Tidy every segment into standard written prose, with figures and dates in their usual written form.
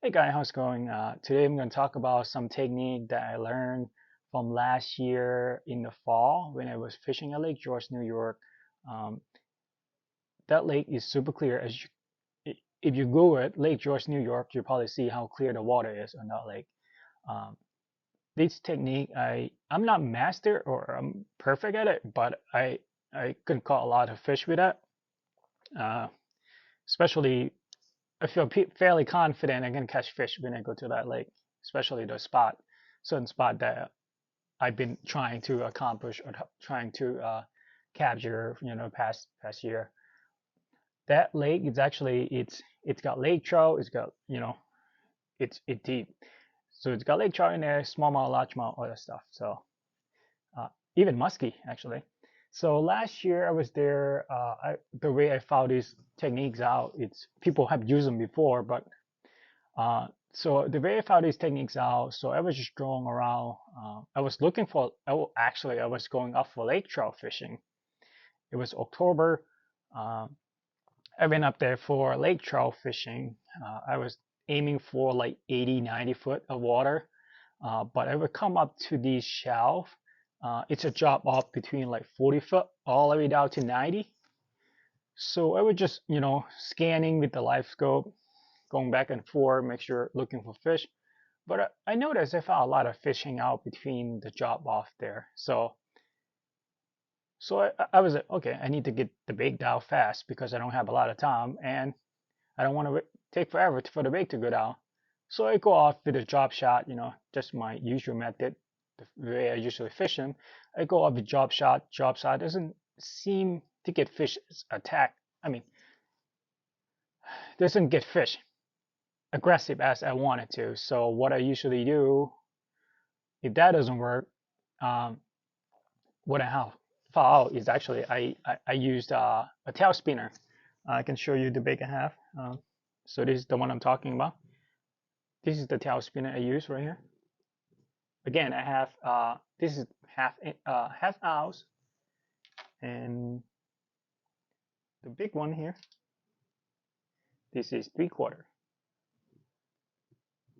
Hey guys, how's it going? Today I'm going to talk about some technique that I learned from last year in the fall when I was fishing at Lake George, New York. Um, that lake is super clear. If you go at Lake George, New York, you'll probably see how clear the water is on that lake. Um, this technique, I'm not master or I'm perfect at it, but I can caught a lot of fish with that. Uh, Especially I feel fairly confident I can catch fish when I go to that lake, especially the certain spot that I've been trying to accomplish or trying to capture, past year. That lake is actually it's got lake trout, it's got it's deep, so it's got lake trout in there, smallmouth, largemouth, all that stuff. So uh, even muskie actually. So last year I was there. The way I found these techniques out, it's people have used them before, but so the way I found these techniques out, so I was just drawing around. I was looking for, actually, I was going up for lake trout fishing. It was October. Um, I went up there for lake trout fishing. I was aiming for like 80, 90 foot of water. But I would come up to these shelf. It's a drop off between like 40 foot all the way down to 90. So I would just, scanning with the live scope, going back and forth, make sure looking for fish. But I noticed I found a lot of fish hang out between the drop off there. So I was like, okay, I need to get the bait down fast because I don't have a lot of time and I don't want to take forever for the bait to go down. So I go off with a drop shot, just my usual method, the way I usually fish them. I go off with drop shot. Drop shot doesn't seem to get fish attack. I mean, doesn't get fish aggressive as I wanted to. So what I usually do, if that doesn't work, um, what I have found out is actually I used a tail spinner. I can show you the big I have. So this is the one I'm talking about. This is the tail spinner I use right here. Again, I have this is half ounce, and the big one here. This is 3/4.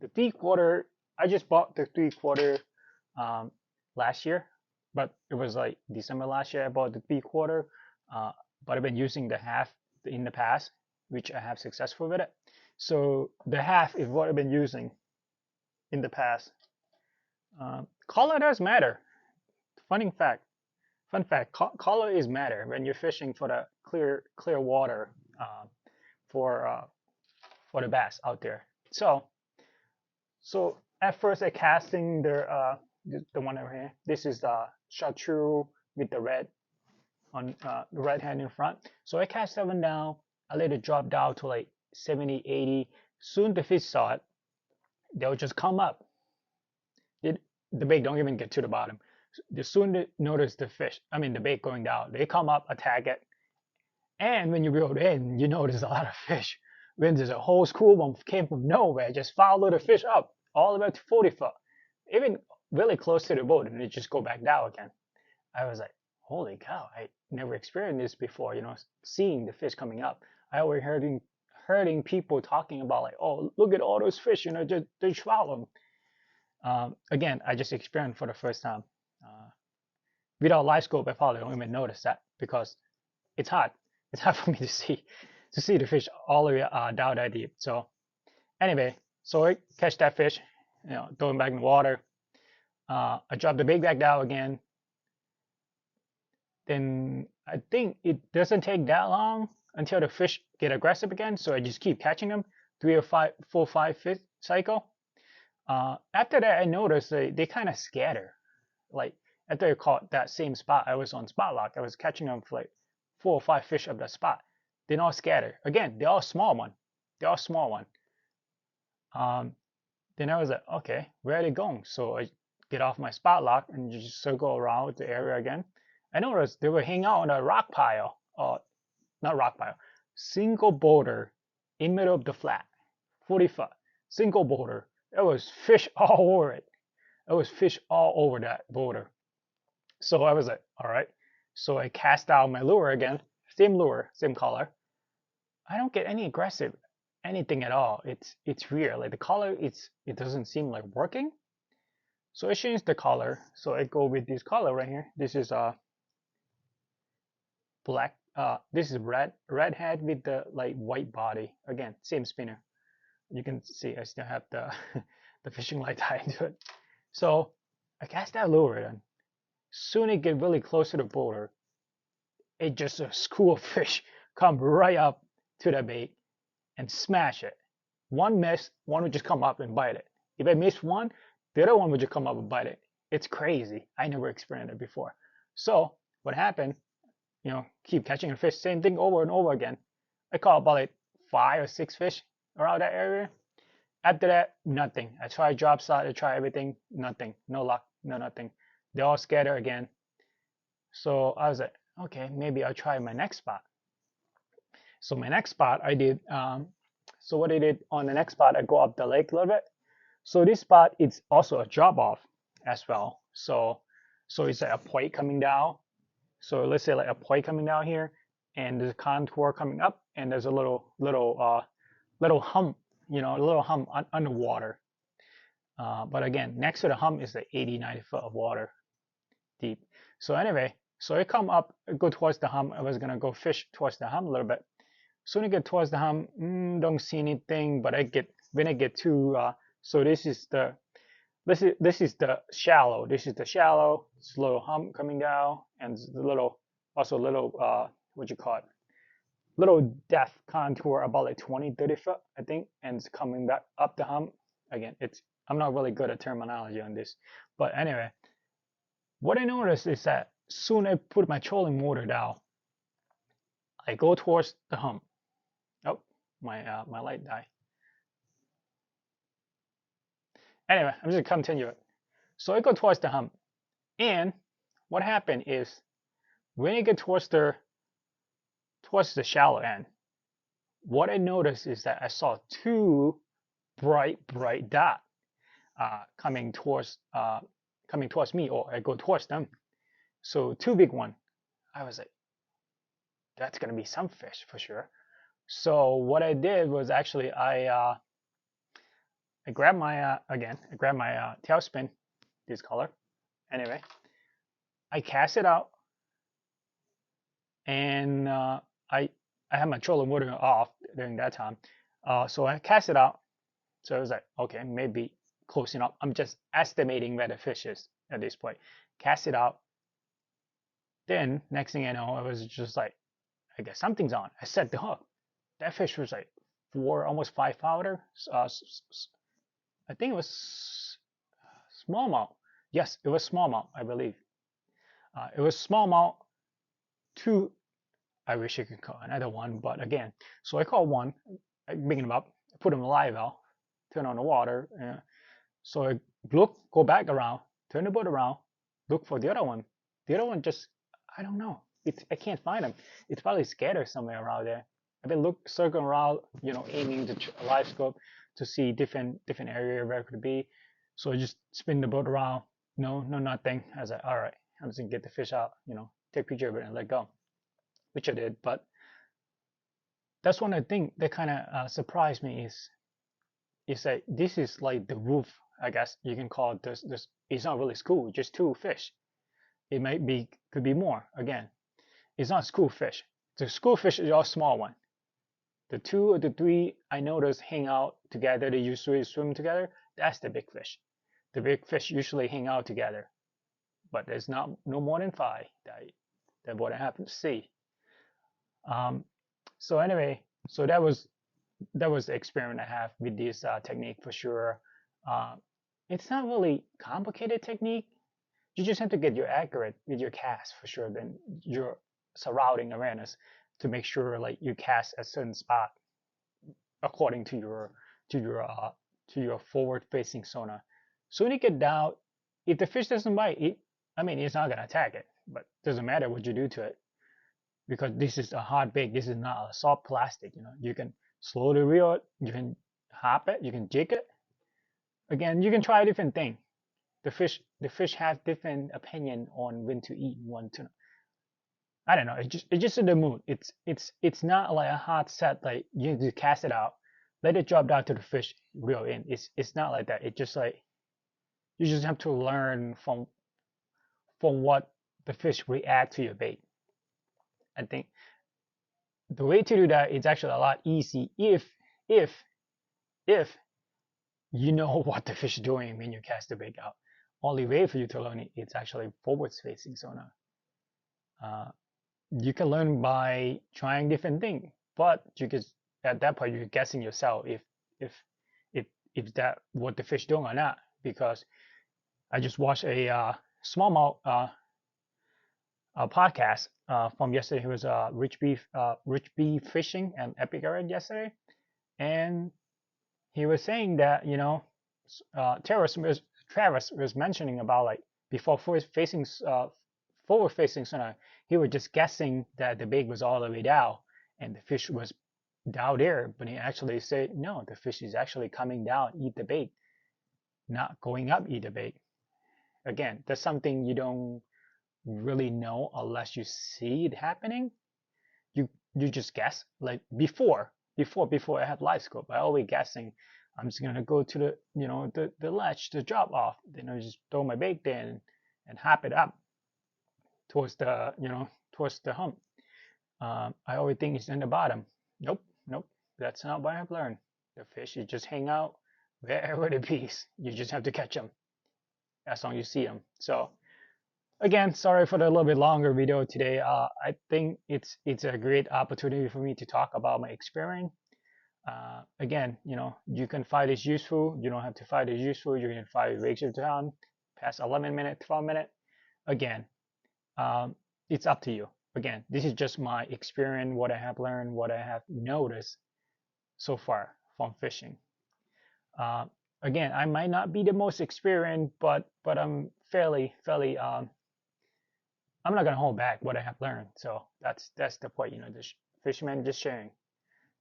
The 3/4. I just bought the 3/4 um, last year, but it was like December last year. I bought the 3/4, but I've been using the half in the past, which I have successful with it. So the half is what I've been using in the past. Color does matter. Funny fact. Fun fact. Color is matter when you're fishing for the clear water uh, for uh, for the bass out there. So at first I casting the one over here. This is the chartreuse with the red on the right hand in front. So I cast that one down. I let it drop down to like 70, 80. Soon the fish saw it. They'll just come up. It, the bait don't even get to the bottom. Soon they notice the fish, I mean the bait going down. They come up, attack it. And when you reel it in, you notice a lot of fish. When there's a whole school one came from nowhere, just follow the fish up all the way to 40 foot, even really close to the boat, and it just go back down again. I was like, holy cow, I never experienced this before, seeing the fish coming up. I always hearing people talking about like, oh, look at all those fish, just follow them. Again, I just experienced for the first time. Uh, Without live scope, I probably don't even notice that because it's hard. It's hard for me to see the fish all the way down that deep. So anyway, so I catch that fish, throw him back in the water. I drop the bait back down again. Then I think it doesn't take that long until the fish get aggressive again. So I just keep catching them, 3 or 4, 5 fish cycle. After that, I noticed they kind of scatter. Like after I caught that same spot, I was on spot lock. I was catching them for like 4 or 5 fish up that spot. They all scatter. Again, they're all small one. They're all small one. Um, then I was like, okay, where are they going? So I get off my spot lock and just circle around the area again. I noticed they were hanging out on a rock pile. Not rock pile. Single boulder in middle of the flat. 40 foot. Single boulder. There was fish all over it. There was fish all over that boulder. So I was like, all right. So I cast out my lure again. Same lure, same color. I don't get any aggressive. anything at all. It's weird. Like the color, it doesn't seem like working. So I changed the color. So I go with this color right here. This is black. This is red head with the like white body. Again, same spinner. You can see I still have the the fishing light tied to it. So I cast that lure, and soon it get really close to the boulder, it just a school of fish come right up to the bait and smash it. One miss, one would just come up and bite it. If I miss one, the other one would just come up and bite it. It's crazy. I never experienced it before. So what happened? Keep catching a fish, same thing over and over again. I caught about like 5 or 6 fish around that area. After that, nothing. I tried drop shot, I tried everything, nothing. No luck, no nothing. They all scattered again. So I was like, okay, maybe I'll try my next spot. So my next spot I did, so what I did on the next spot, I go up the lake a little bit. So this spot, it's also a drop off as well. So it's like a point coming down. So let's say like a point coming down here, and there's a contour coming up, and there's a little hump, a little hump underwater. But again, next to the hump is the 80-90 foot of water deep. So anyway, so I come up, go towards the hump. I was gonna go fish towards the hump a little bit. Soon I get towards the hump, don't see anything. But when I get to, so this is the shallow. This is the shallow. It's a little hump coming down, and also a little what you call it, little depth contour about like 20-30 foot, I think, and it's coming back up the hump. Again, I'm not really good at terminology on this, but anyway, what I noticed is that soon I put my trolling motor down, I go towards the hump. Oh, my light died. Anyway, I'm just gonna continue it. So I go towards the hump, and what happened is when I get towards the shallow end, what I noticed is that I saw 2 bright dots coming towards me, or I go towards them. So 2 big ones. I was like, that's gonna be some fish for sure. So what I did was actually I grabbed my tailspin, this color. Anyway, I cast it out, and I had my trolling motor off during that time. So I cast it out. So I was like, okay, maybe close enough. I'm just estimating where the fish is at this point. Cast it out. Then next thing I know, I was just like, I guess something's on. I set the hook. That fish was like 4, almost 5 pounder. I think it was smallmouth. Yes, it was smallmouth, I believe. It was smallmouth. 2. I wish I could call another one, but again, so I caught one. I bring him up, put him in live well, turn on the water. So I go back around, turn the boat around, look for the other one. The other one just, I don't know. I can't find him. It's probably scattered somewhere around there. I've been circling around, aiming the live scope to see different area where it could be. So I just spin the boat around. No, nothing. I was like, all right, I'm just gonna get the fish out, take a picture of it and let go, which I did. But that's one of the things that kind of surprised me is that this is like the roof, I guess you can call it. This it's not really school, just 2 fish. It could be more. Again, it's not school fish. The school fish is all small one. The 2 or the 3 I noticed hang out together. They usually swim together. That's the big fish. The big fish usually hang out together, but there's no more than 5 that what I happen to see. So anyway, so that was the experiment I have with this technique for sure. It's not really complicated technique. You just have to get accurate with your cast for sure. Then your surrounding awareness to make sure like you cast a certain spot according to your forward facing sonar. So when you get down, if the fish doesn't bite, it's not gonna attack it, but it doesn't matter what you do to it, because this is a hard bait. This is not a soft plastic. You can slowly reel it, you can hop it, you can jig it. Again, you can try a different thing. The fish have different opinion on when to eat and when to not. I don't know. It's just in the mood. It's not like a hard set like you need to cast it out. let it drop down to the fish reel in. It's not like that. It's just like you just have to learn from what the fish react to your bait. I think the way to do that is actually a lot easy if if you know what the fish is doing when you cast the bait out. Only way for you to learn it is actually forward facing sonar. Uh, you can learn by trying different things, but you can at that point you're guessing yourself if if if that what the fish doing or not. Because I just watched a smallmouth a podcast from yesterday. It was Rich Beef Fishing and Epic Area yesterday, and he was saying that Travis was mentioning about like before forward facing sonar, he was just guessing that the bait was all the way down and the fish was down there, but he actually said no, the fish is actually coming down, eat the bait, not going up, eat the bait. Again, that's something you don't really know unless you see it happening. You just guess. Like before I had live scope, I always guessing I'm just gonna go to the ledge, the drop off, then I just throw my bait in and hop it up towards the hump. I always think it's in the bottom. Nope, that's not what I've learned. The fish you just hang out wherever the bees. You just have to catch them as long as you see them. So again, sorry for the little bit longer video today. I think it's a great opportunity for me to talk about my experience. Again, you can find this useful. You don't have to find it useful. You can find it waste your time past 11 minutes, 12 minutes. Again, it's up to you. Again, this is just my experience, what I have learned, what I have noticed so far from fishing. Uh, Again, I might not be the most experienced, but I'm fairly I'm not gonna hold back what I have learned. So that's the point. This fisherman just sharing.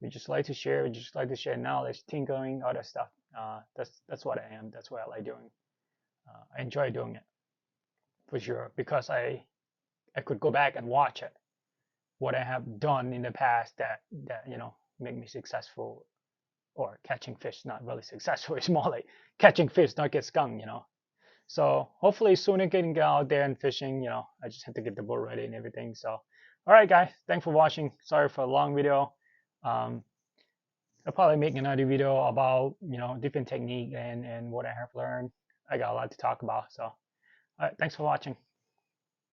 We just like to share. We just like to share knowledge, tinkering, other stuff. That's what I am. That's what I like doing. I enjoy doing it for sure because I could go back and watch it, what I have done in the past that make me successful or catching fish. Not really successful. It's more like catching fish, not get stung. So hopefully soon I can get out there and fishing. I just have to get the boat ready and everything. So, all right, guys, thanks for watching. Sorry for a long video. Um, I'll probably make another video about different technique and what I have learned. I got a lot to talk about. So, all right, thanks for watching.